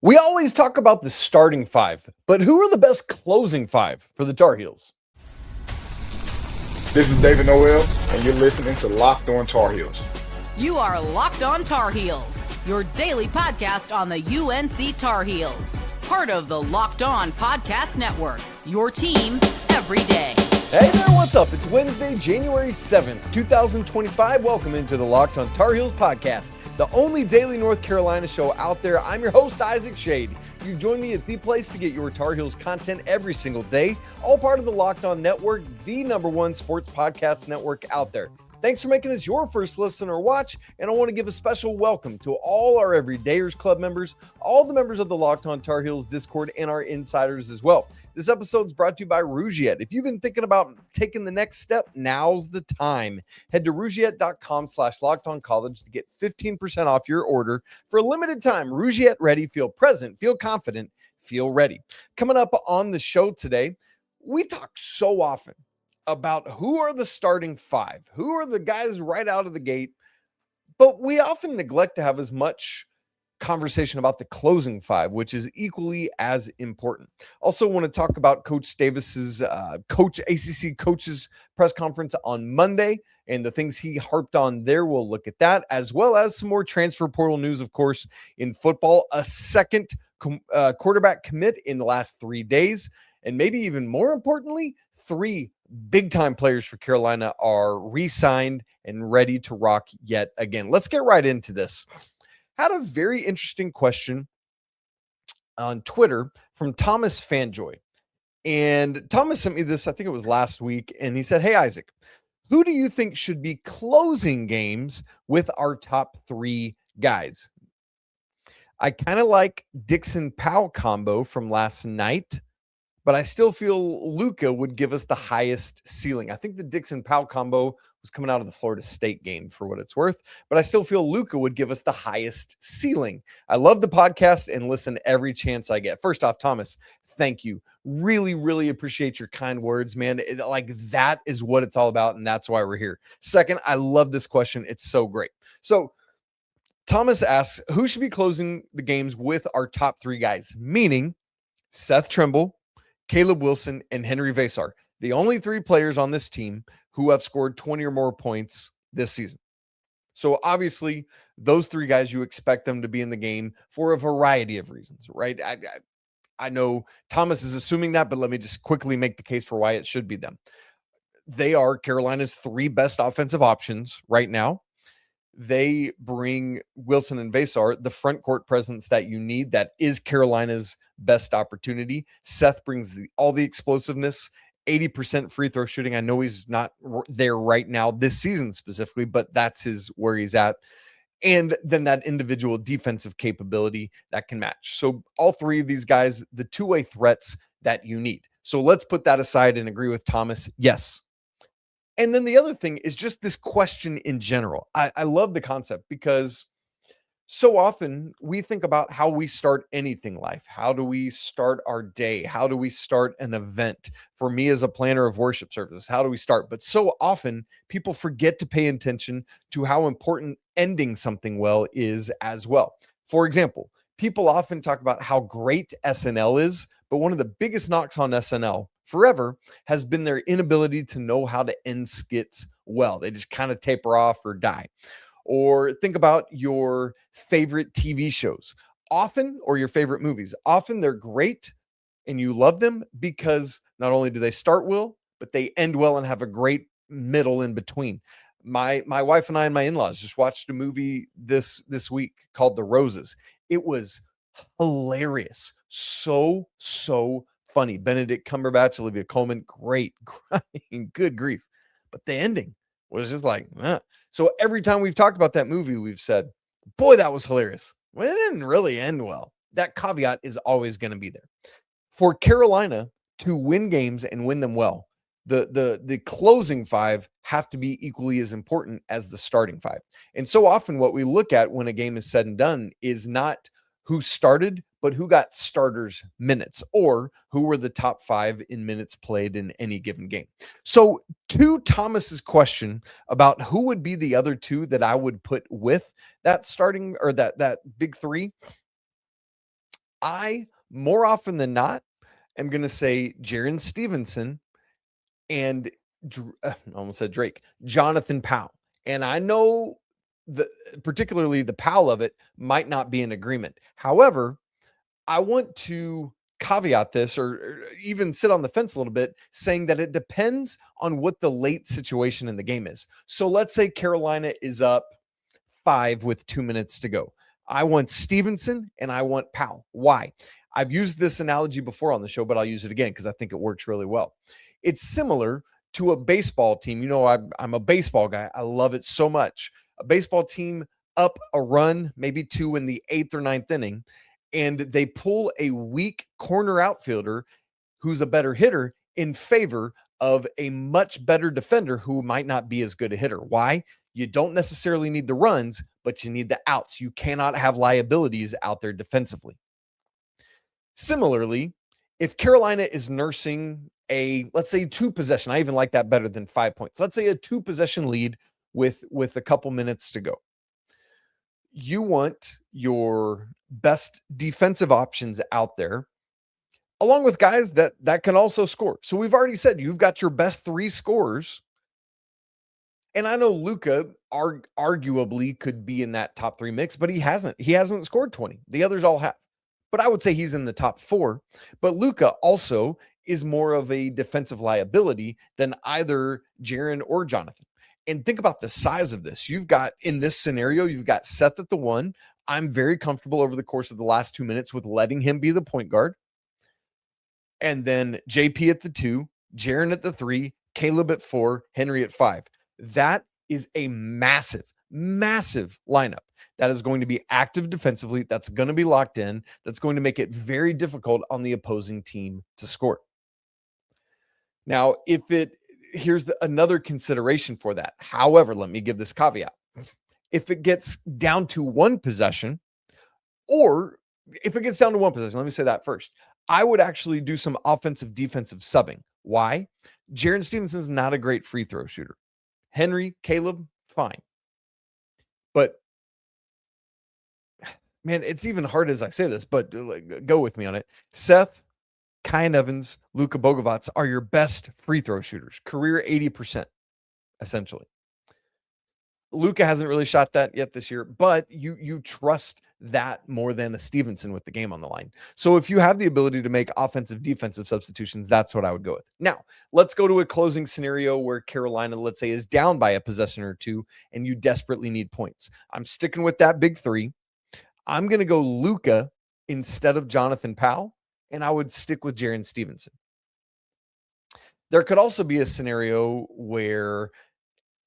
We always talk about the starting five, but who are the best closing five for the Tar Heels? This is David Noel, and you're listening to Locked On Tar Heels. You are Locked On Tar Heels, your daily podcast on the UNC Tar Heels. Part of the Locked On Podcast Network, your team every day. Hey there, what's up? It's Wednesday, January 7th, 2025. Welcome into the Locked On Tar Heels podcast, the only daily North Carolina show out there. I'm your host, Isaac Schade. You join me at the place to get your Tar Heels content every single day, all part of the Locked On Network, the #1 sports podcast network out there. Thanks for making us your first listen or watch, and I want to give a special welcome to all our Everydayers Club members, all the members of the Locked On Tar Heels Discord, and our insiders as well. This episode is brought to you by Rougiette. If you've been thinking about taking the next step, now's the time. Head to rougiette.com/lockedoncollege to get 15% off your order for a limited time. Rougiette ready, feel present, feel confident, feel ready. Coming up on the show today, we talk so often about who are the starting five, who are the guys right out of the gate, but we often neglect to have as much conversation about the closing five, which is equally as important. Also want to talk about Coach Davis's ACC coaches press conference on Monday and the things he harped on there. We'll look at that, as well as some more transfer portal news, of course, in football, a second quarterback commit in the last 3 days, and maybe even more importantly, 3 big-time players for Carolina are re-signed and ready to rock yet again. Let's get right into this. Had a very interesting question on Twitter from Thomas Fanjoy. And Thomas sent me this, I think it was last week, and he said, "Hey, Isaac, who do you think should be closing games with our top 3 guys?" I kind of like Dixon Powell combo from last night, but I still feel Luka would give us the highest ceiling. I think the Dixon Powell combo was coming out of the Florida State game for what it's worth, but I still feel Luka would give us the highest ceiling. I love the podcast and listen every chance I get. First off, Thomas, thank you. Really, really appreciate your kind words, man. That is what it's all about, and that's why we're here. Second, I love this question. It's so great. So Thomas asks, who should be closing the games with our top 3 guys? Meaning Seth Trimble, Caleb Wilson, and Henri Veesaar, the only 3 players on this team who have scored 20 or more points this season. So obviously, those 3 guys, you expect them to be in the game for a variety of reasons, right? I know Thomas is assuming that, but let me just quickly make the case for why it should be them. They are Carolina's 3 best offensive options right now. They bring Wilson and Veesaar the front court presence that you need. That is Carolina's best opportunity. Seth brings all the explosiveness, 80% free throw shooting. I know he's not there right now this season specifically, but that's where he's at. And then that individual defensive capability that can match. So all 3 of these guys, the two-way threats that you need. So let's put that aside and agree with Thomas. Yes. And then the other thing is just this question in general. I love the concept because so often we think about how we start anything in life. How do we start our day? How do we start an event? For me as a planner of worship services, how do we start? But so often people forget to pay attention to how important ending something well is as well. For example, people often talk about how great SNL is, but one of the biggest knocks on SNL forever has been their inability to know how to end skits well. They just kind of taper off or die. Or think about your favorite TV shows often, or your favorite movies. Often they're great and you love them because not only do they start well, but they end well and have a great middle in between. My wife and I and my in-laws just watched a movie this week called The Roses. It was hilarious. So funny. Benedict Cumberbatch, Olivia Colman, great, crying, good grief. But the ending was just like, So every time we've talked about that movie, we've said, boy, that was hilarious. Well, it didn't really end well. That caveat is always going to be there. For Carolina to win games and win them well, the closing 5 have to be equally as important as the starting 5. And so often what we look at when a game is said and done is not who started, but who got starters minutes, or who were the top 5 in minutes played in any given game. So to Thomas's question about who would be the other 2 that I would put with that starting, or that big 3, I, more often than not, am going to say Jarin Stevenson and I almost said Drake, Jonathan Powell. And I know particularly the Powell of it might not be in agreement. However, I want to caveat this or even sit on the fence a little bit, saying that it depends on what the late situation in the game is. So let's say Carolina is up 5 with 2 minutes to go. I want Stevenson and I want Powell. Why? I've used this analogy before on the show, but I'll use it again because I think it works really well. It's similar to a baseball team. You know, I'm a baseball guy. I love it so much. A baseball team up a run, maybe 2 in the 8th or 9th inning, and they pull a weak corner outfielder who's a better hitter in favor of a much better defender who might not be as good a hitter. Why? You don't necessarily need the runs, but you need the outs. You cannot have liabilities out there defensively. Similarly, if Carolina is nursing let's say 2 possession, I even like that better than 5 points. Let's say a 2 possession lead with a couple minutes to go. You want your best defensive options out there, along with guys that can also score. So we've already said you've got your best 3 scorers. And I know Luka arguably could be in that top 3 mix, but he hasn't. He hasn't scored 20. The others all have. But I would say he's in the top 4. But Luka also is more of a defensive liability than either Jarin or Jonathan. And think about the size of this. You've got, in this scenario, you've got Seth at the 1. I'm very comfortable over the course of the last 2 minutes with letting him be the point guard. And then JP at the 2, Jarin at the 3, Caleb at 4, Henri at 5. That is a massive, massive lineup that is going to be active defensively. That's going to be locked in. That's going to make it very difficult on the opposing team to score. Now, here's another consideration for that. However, let me give this caveat. If it gets down to 1 possession, or if it gets down to 1 possession, let me say that first. I would actually do some offensive defensive subbing. Why? Jarin Stevenson is not a great free throw shooter. Henri, Caleb, fine. But man, it's even hard as I say this, but go with me on it. Seth, Kyan Evans, Luka, Bogavac are your best free throw shooters. Career 80%, essentially. Luka hasn't really shot that yet this year, but you trust that more than a Stevenson with the game on the line. So if you have the ability to make offensive, defensive substitutions, that's what I would go with. Now, let's go to a closing scenario where Carolina, let's say, is down by a possession or 2, and you desperately need points. I'm sticking with that big 3. I'm going to go Luka instead of Jonathan Powell, and I would stick with Jarin Stevenson. There could also be a scenario where,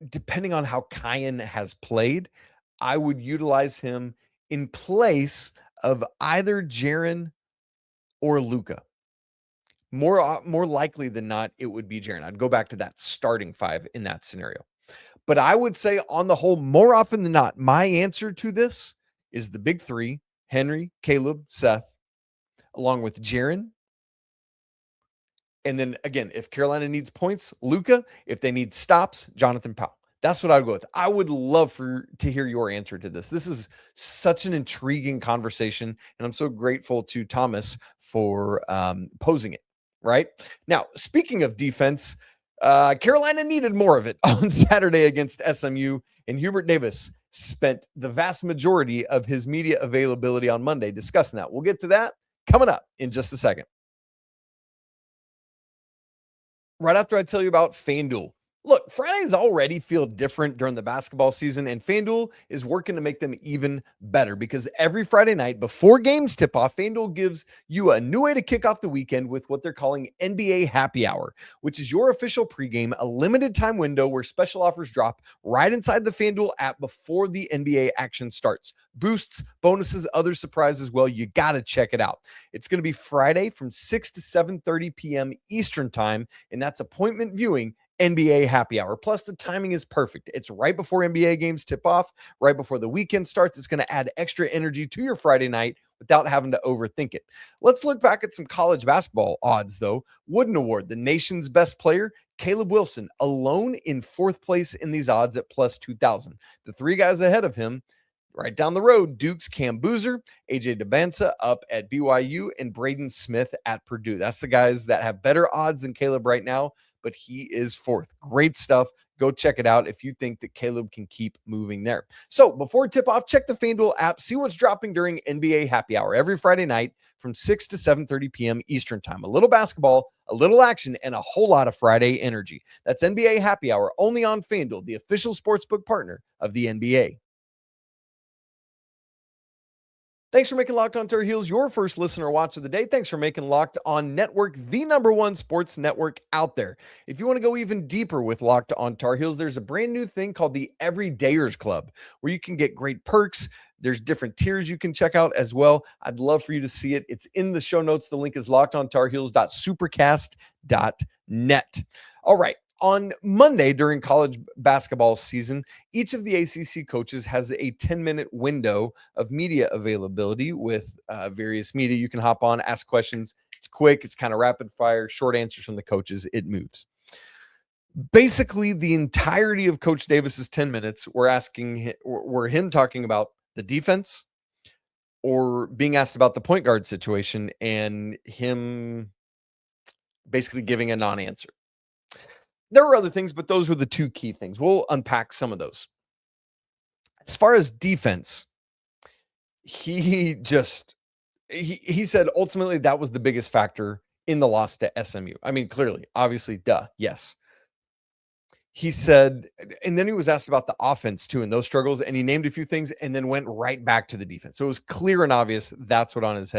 depending on how Kyan has played, I would utilize him in place of either Jarin or Luka. More likely than not, it would be Jarin. I'd go back to that starting 5 in that scenario. But I would say, on the whole, more often than not, my answer to this is the big 3, Henri, Caleb, Seth, along with Jarin. And then, again, if Carolina needs points, Luka. If they need stops, Jonathan Powell. That's what I would go with. I would love to hear your answer to this. This is such an intriguing conversation, and I'm so grateful to Thomas for posing it, right? Now, speaking of defense, Carolina needed more of it on Saturday against SMU, and Hubert Davis spent the vast majority of his media availability on Monday discussing that. We'll get to that coming up in just a second. Right after I tell you about FanDuel. Look, Fridays already feel different during the basketball season, and FanDuel is working to make them even better because every Friday night before games tip off, FanDuel gives you a new way to kick off the weekend with what they're calling NBA Happy Hour, which is your official pregame, a limited time window where special offers drop right inside the FanDuel app before the NBA action starts. Boosts, bonuses, other surprises. Well, you got to check it out. It's going to be Friday from 6 to 7:30 p.m. Eastern time, and that's appointment viewing NBA Happy Hour. Plus, the timing is perfect. It's right before NBA games tip off, right before the weekend starts. It's going to add extra energy to your Friday night without having to overthink it. Let's look back at some college basketball odds, though. Wooden Award, the nation's best player, Caleb Wilson, alone in 4th place in these odds at plus 2,000. The 3 guys ahead of him, Right down the road, Duke's Cam Boozer, AJ Debinsa up at BYU, and Braden Smith at Purdue. That's the guys that have better odds than Caleb right now, but he is fourth. Great stuff. Go check it out if you think that Caleb can keep moving there. So before tip-off, check the FanDuel app. See what's dropping during NBA Happy Hour every Friday night from 6 to 7:30 p.m. Eastern Time. A little basketball, a little action, and a whole lot of Friday energy. That's NBA Happy Hour only on FanDuel, the official sportsbook partner of the NBA. Thanks for making Locked On Tar Heels your first listener watch of the day. Thanks for making Locked On Network the #1 sports network out there. If you want to go even deeper with Locked On Tar Heels, there's a brand new thing called the Everydayers Club, where you can get great perks. There's different tiers you can check out as well. I'd love for you to see it. It's in the show notes. The link is lockedontarheels.supercast.net. All right. On Monday during college basketball season, each of the ACC coaches has a 10-minute window of media availability with various media. You can hop on, ask questions. It's quick. It's kind of rapid fire, short answers from the coaches. It moves. Basically, the entirety of Coach Davis's 10 minutes were him talking about the defense or being asked about the point guard situation and him basically giving a non-answer. There were other things, but those were the two key things. We'll unpack some of those. As far as defense, he said ultimately that was the biggest factor in the loss to SMU. I mean, clearly, obviously, yes. He said, and then he was asked about the offense too, and those struggles, and he named a few things and then went right back to the defense. So it was clear and obvious that's what on his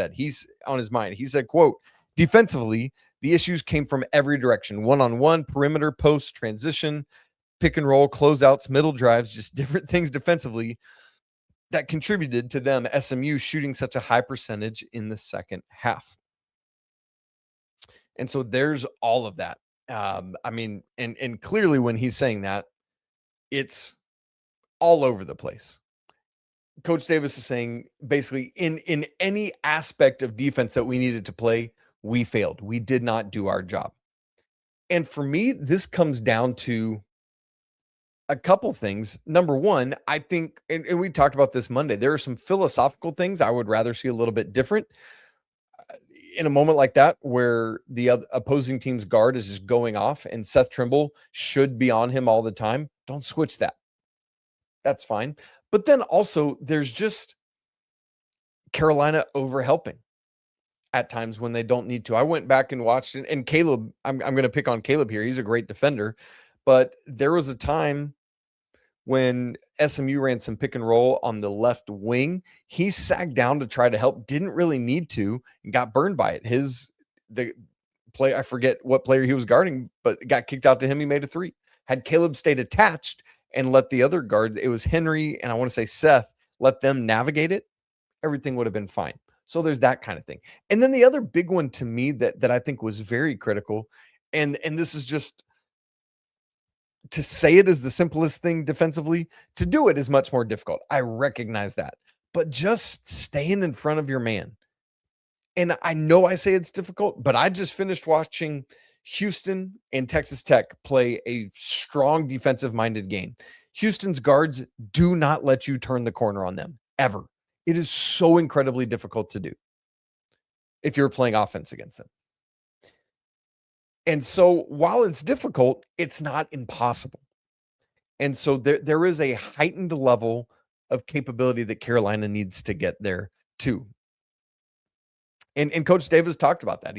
mind. He said, quote, defensively, the issues came from every direction: one-on-one, perimeter, post, transition, pick and roll, closeouts, middle drives, just different things defensively that contributed to them, SMU, shooting such a high percentage in the second half. And so there's all of that. I mean, and clearly when he's saying that, it's all over the place. Coach Davis is saying basically in any aspect of defense that we needed to play, we failed. We did not do our job. And for me, this comes down to a couple things. Number one, I think, and we talked about this Monday, there are some philosophical things I would rather see a little bit different in a moment like that, where the opposing team's guard is just going off and Seth Trimble should be on him all the time. Don't switch that. That's fine. But then also there's just Carolina overhelping at times when they don't need to. I went back and watched it, and Caleb, I'm going to pick on Caleb here. He's a great defender, but there was a time when SMU ran some pick and roll on the left wing. He sagged down to try to help, didn't really need to, and got burned by it. The play, I forget what player he was guarding, but it got kicked out to him. He made a three. Had Caleb stayed attached and let the other guard, it was Henri and I want to say Seth, let them navigate it, everything would have been fine. So there's that kind of thing. And then the other big one to me that I think was very critical, and this is just, to say it is the simplest thing defensively, to do it is much more difficult. I recognize that. But just staying in front of your man. And I know I say it's difficult, but I just finished watching Houston and Texas Tech play a strong defensive-minded game. Houston's guards do not let you turn the corner on them, ever. It is so incredibly difficult to do if you're playing offense against them. And so while it's difficult, it's not impossible. And so there is a heightened level of capability that Carolina needs to get there too. And Coach Davis talked about that.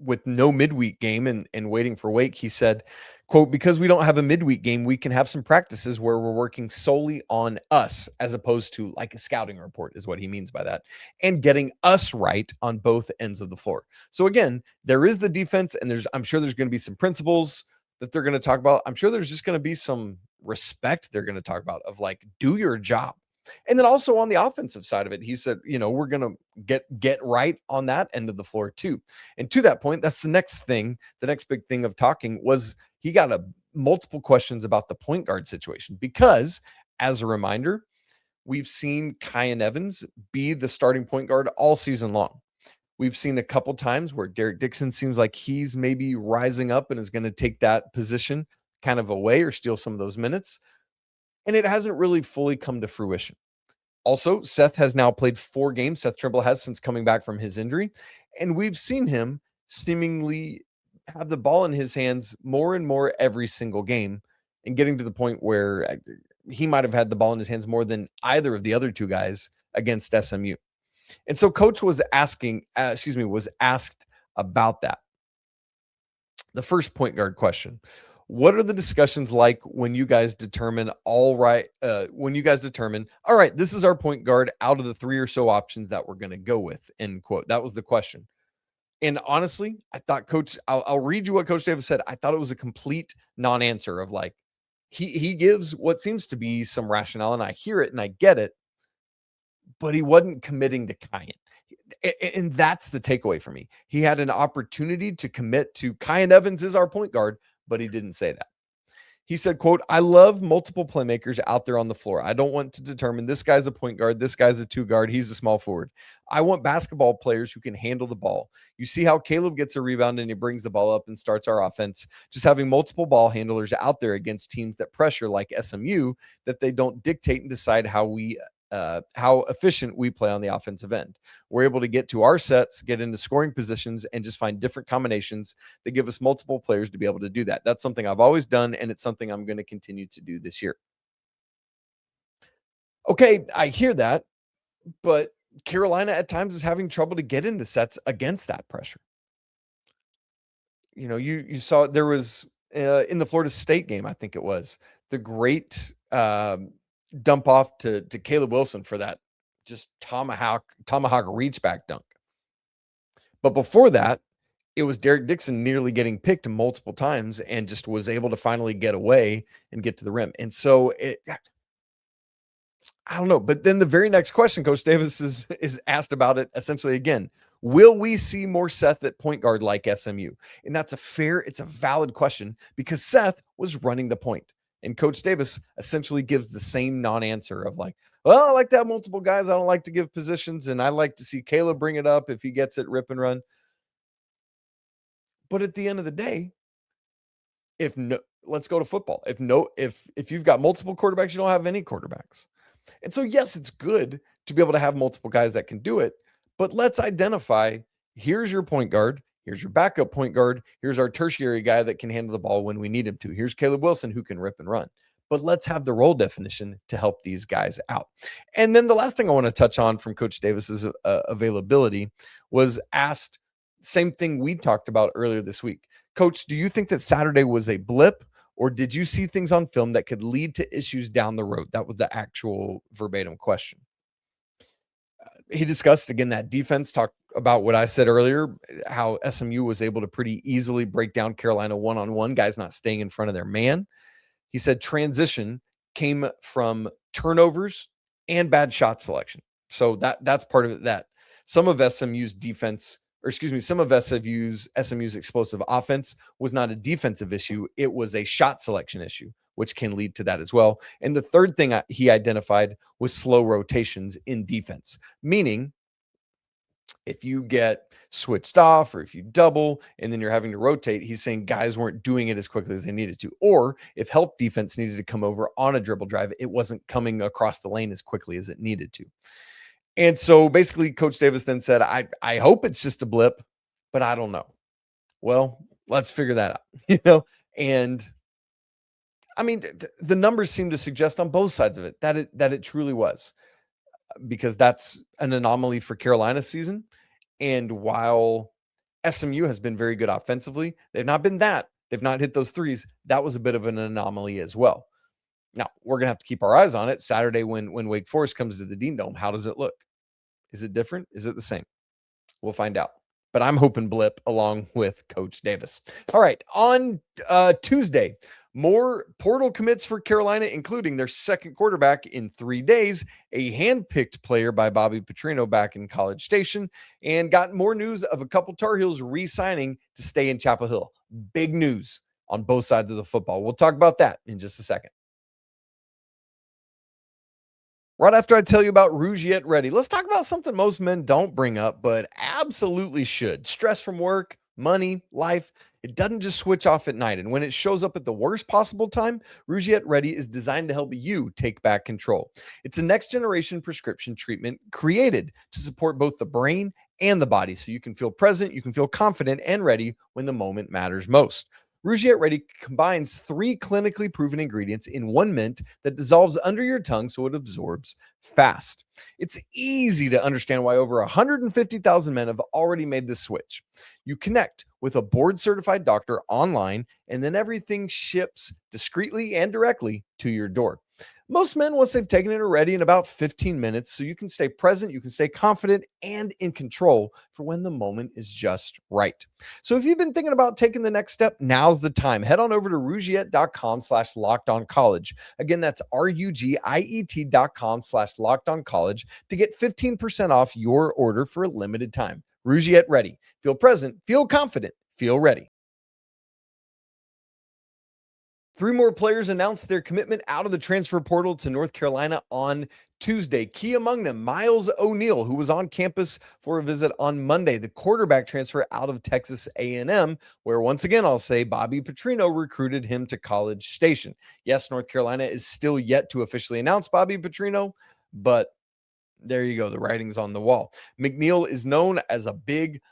With no midweek game and waiting for Wake, he said, quote, because we don't have a midweek game, we can have some practices where we're working solely on us as opposed to like a scouting report is what he means by that, and getting us right on both ends of the floor. So again, there is the defense, and I'm sure there's going to be some principles that they're going to talk about. I'm sure there's just going to be some respect they're going to talk about of like, do your job. And then also on the offensive side of it, he said, we're going to get right on that end of the floor too. And to that point, that's the next thing. The next big thing of talking was he got multiple questions about the point guard situation, because as a reminder, we've seen Kyan Evans be the starting point guard all season long. We've seen a couple times where Derek Dixon seems like he's maybe rising up and is going to take that position kind of away or steal some of those minutes. and it hasn't really fully come to fruition. Also, Seth has now played 4 games. Seth Trimble has since coming back from his injury, and we've seen him seemingly have the ball in his hands more and more every single game, and getting to the point where he might have had the ball in his hands more than either of the other 2 guys against SMU. And so coach was asked about that. The first point guard question: what are the discussions like when you guys determine, all right, this is our point guard out of the 3 or so options that we're going to go with, end quote. That was the question. And honestly, I thought I'll read you what Coach Davis said. I thought it was a complete non-answer of like, he gives what seems to be some rationale, and I hear it and I get it, but he wasn't committing to Kyan. And that's the takeaway for me. He had an opportunity to commit to Kyan Evans is our point guard, but he didn't say that. He said, quote, "I love multiple playmakers out there on the floor. I don't want to determine this guy's a point guard, this guy's a 2 guard, he's a small forward. I want basketball players who can handle the ball. You see how Caleb gets a rebound and he brings the ball up and starts our offense. Just having multiple ball handlers out there against teams that pressure like SMU, that they don't dictate and decide how efficient we play on the offensive end. We're able to get to our sets, get into scoring positions, and just find different combinations that give us multiple players to be able to do that. That's something I've always done, and it's something I'm going to continue to do this year." Okay, I hear that, but Carolina at times is having trouble to get into sets against that pressure. You saw there was in the Florida State game, I think it was, the great dump off to Caleb Wilson for that just tomahawk reach back dunk. But before that, it was Derek Dixon nearly getting picked multiple times and just was able to finally get away and get to the rim. And so I don't know. But then the very next question, Coach Davis is asked about it essentially again. Will we see more Seth at point guard like SMU? And it's a valid question because Seth was running the point. And Coach Davis essentially gives the same non-answer of like, well, I like to have multiple guys. I don't like to give positions. And I like to see Caleb bring it up if he gets it, rip and run. But at the end of the day, let's go to football. If you've got multiple quarterbacks, you don't have any quarterbacks. And so, yes, it's good to be able to have multiple guys that can do it. But let's identify, here's your point guard. Here's your backup point guard. Here's our tertiary guy that can handle the ball when we need him to. Here's Caleb Wilson who can rip and run. But let's have the role definition to help these guys out. And then the last thing I want to touch on from Coach Davis's availability was asked, same thing we talked about earlier this week. Coach, do you think that Saturday was a blip, or did you see things on film that could lead to issues down the road? That was the actual verbatim question. He discussed, again, that defense, talked about what I said earlier, how SMU was able to pretty easily break down Carolina one-on-one, guys not staying in front of their man. He said transition came from turnovers and bad shot selection. So that's part of it, that some of SMU's SMU's explosive offense was not a defensive issue. It was a shot selection issue, which can lead to that as well. And the third thing he identified was slow rotations in defense, meaning if you get switched off or if you double and then you're having to rotate, he's saying guys weren't doing it as quickly as they needed to. Or if help defense needed to come over on a dribble drive, it wasn't coming across the lane as quickly as it needed to. And so basically Coach Davis then said, I hope it's just a blip, but I don't know. Well, let's figure that out, and I mean, the numbers seem to suggest on both sides of it that it truly was, because that's an anomaly for Carolina's season. And while SMU has been very good offensively, they've not been that. They've not hit those threes. That was a bit of an anomaly as well. Now, we're going to have to keep our eyes on it Saturday when Wake Forest comes to the Dean Dome. How does it look? Is it different? Is it the same? We'll find out. But I'm hoping blip along with Coach Davis. All right, on Tuesday, more portal commits for Carolina, including their second quarterback in 3 days, a hand-picked player by Bobby Petrino back in College Station, and got more news of a couple Tar Heels re-signing to stay in Chapel Hill. Big news on both sides of the football. We'll talk about that in just a second. Right after I tell you about Rouge Yet Ready, let's talk about something most men don't bring up, but absolutely should. Stress from work, money, life. It doesn't just switch off at night. And when it shows up at the worst possible time, Rougiette Ready is designed to help you take back control. It's a next generation prescription treatment created to support both the brain and the body so you can feel present, you can feel confident and ready when the moment matters most. Rougiette Ready combines 3 clinically proven ingredients in one mint that dissolves under your tongue so it absorbs fast. It's easy to understand why over 150,000 men have already made this switch. You connect with a board-certified doctor online, and then everything ships discreetly and directly to your door. Most men, once they've taken it, are ready in about 15 minutes, so you can stay present, you can stay confident, and in control for when the moment is just right. So if you've been thinking about taking the next step, now's the time. Head on over to rougiette.com/lockedoncollege. Again, that's RUGIET.com/lockedoncollege to get 15% off your order for a limited time. Rougiette Ready. Feel present, feel confident, feel ready. 3 more players announced their commitment out of the transfer portal to North Carolina on Tuesday. Key among them, Miles O'Neal, who was on campus for a visit on Monday, the quarterback transfer out of Texas A&M, where once again, I'll say Bobby Petrino recruited him to College Station. Yes, North Carolina is still yet to officially announce Bobby Petrino, but there you go. The writing's on the wall. McNeil is known as a big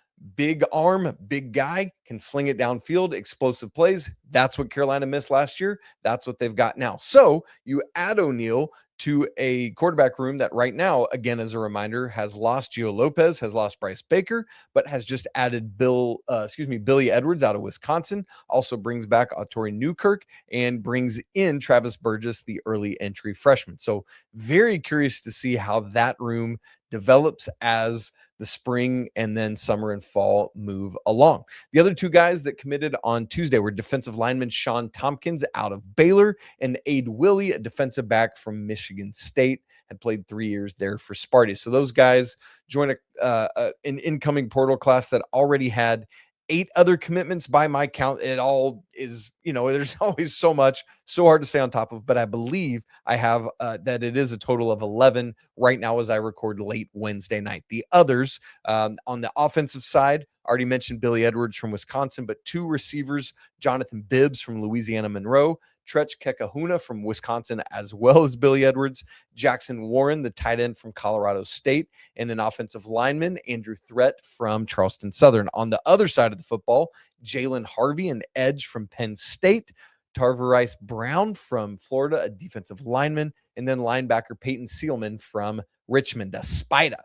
arm, big guy, can sling it downfield, explosive plays. That's what Carolina missed last year. That's what they've got now. So you add O'Neal to a quarterback room that right now, again, as a reminder, has lost Gio Lopez, has lost Bryce Baker, but has just added Billy Edwards out of Wisconsin, also brings back Autori Newkirk and brings in Travis Burgess, the early entry freshman. So very curious to see how that room develops as the spring and then summer and fall move along. The other 2 guys that committed on Tuesday were defensive lineman Sean Tompkins out of Baylor and Ade Willie, a defensive back from Michigan State, had played 3 years there for Sparty. So those guys join an incoming portal class that already had 8 other commitments by my count. It all is, there's always so much, so hard to stay on top of, but I believe I have that it is a total of 11 right now as I record late Wednesday night. The others on the offensive side, already mentioned Billy Edwards from Wisconsin, but 2 receivers, Jonathan Bibbs from Louisiana Monroe, Tretch Kekahuna from Wisconsin, as well as Billy Edwards, Jackson Warren, the tight end from Colorado State, and an offensive lineman, Andrew Threat from Charleston Southern. On the other side of the football, Jalen Harvey, an edge from Penn State, Tarvarice Brown from Florida, a defensive lineman, and then linebacker Peyton Seelman from Richmond, a Spida.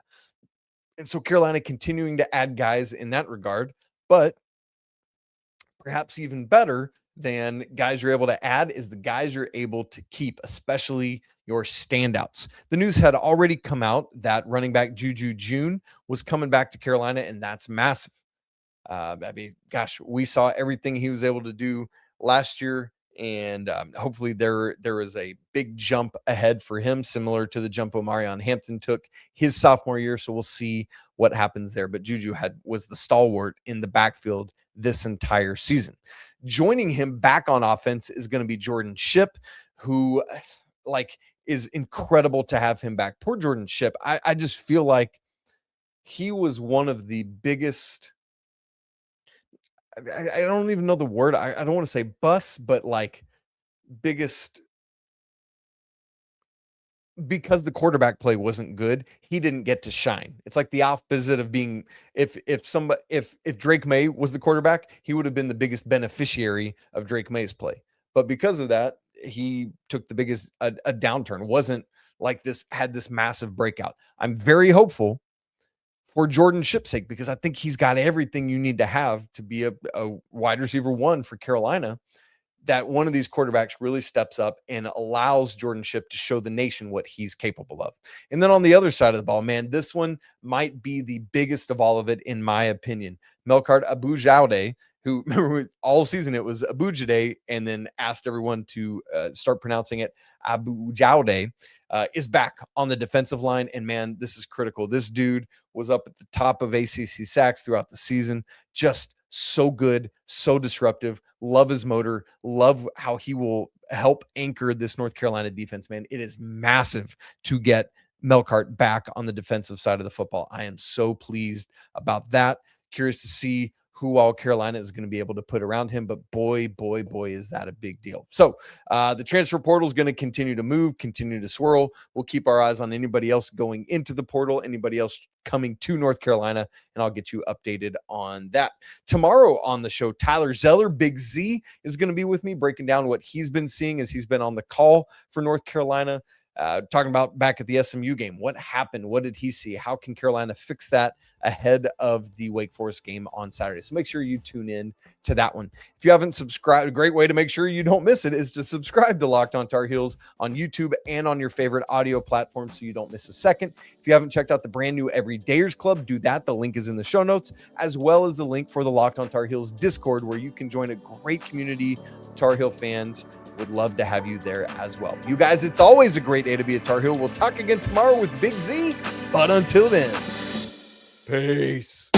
And so Carolina continuing to add guys in that regard, but perhaps even better than guys you're able to add is the guys you're able to keep, especially your standouts. The news had already come out that running back Juju June was coming back to Carolina, and that's massive. We saw everything he was able to do last year, and hopefully there is a big jump ahead for him, similar to the jump Omarion Hampton took his sophomore year. So we'll see what happens there. But Juju was the stalwart in the backfield this entire season. Joining him back on offense is going to be Jordan Shipp, who is incredible to have him back. Poor Jordan Shipp. I just feel like he was one of the biggest. I don't even know the word. I don't want to say bust, but biggest, because the quarterback play wasn't good, he didn't get to shine. It's like the opposite of being if Drake May was the quarterback, he would have been the biggest beneficiary of Drake May's play. But because of that, he took the biggest a downturn. Wasn't like this, had this massive breakout. I'm very hopeful for Jordan Shipp's sake, because I think he's got everything you need to have to be a wide receiver 1 for Carolina, that one of these quarterbacks really steps up and allows Jordan Shipp to show the nation what he's capable of. And then on the other side of the ball, man, this one might be the biggest of all of it, in my opinion. Melkart Abou-Jaoude, who, remember, all season it was Abou-Jaoude, and then asked everyone to start pronouncing it Abou-Jaoude, is back on the defensive line. And man, this is critical. This dude was up at the top of ACC sacks throughout the season. Just so good, so disruptive. Love his motor. Love how he will help anchor this North Carolina defense, man. It is massive to get Melkart back on the defensive side of the football. I am so pleased about that. Curious to see who all Carolina is going to be able to put around him. But boy, is that a big deal. So the transfer portal is going to continue to move, continue to swirl. We'll keep our eyes on anybody else going into the portal, anybody else coming to North Carolina, and I'll get you updated on that. Tomorrow on the show, Tyler Zeller, Big Z, is going to be with me breaking down what he's been seeing as he's been on the call for North Carolina. Talking about back at the SMU game, what happened? What did he see? How can Carolina fix that ahead of the Wake Forest game on Saturday? So make sure you tune in to that one. If you haven't subscribed, a great way to make sure you don't miss it is to subscribe to Locked On Tar Heels on YouTube and on your favorite audio platform so you don't miss a second. If you haven't checked out the brand new Everydayers Club, do that. The link is in the show notes, as well as the link for the Locked On Tar Heels Discord, where you can join a great community of Tar Heel fans. Would love to have you there as well. You guys, it's always a great day to be a Tar Heel. We'll talk again tomorrow with Big Z, but until then, peace.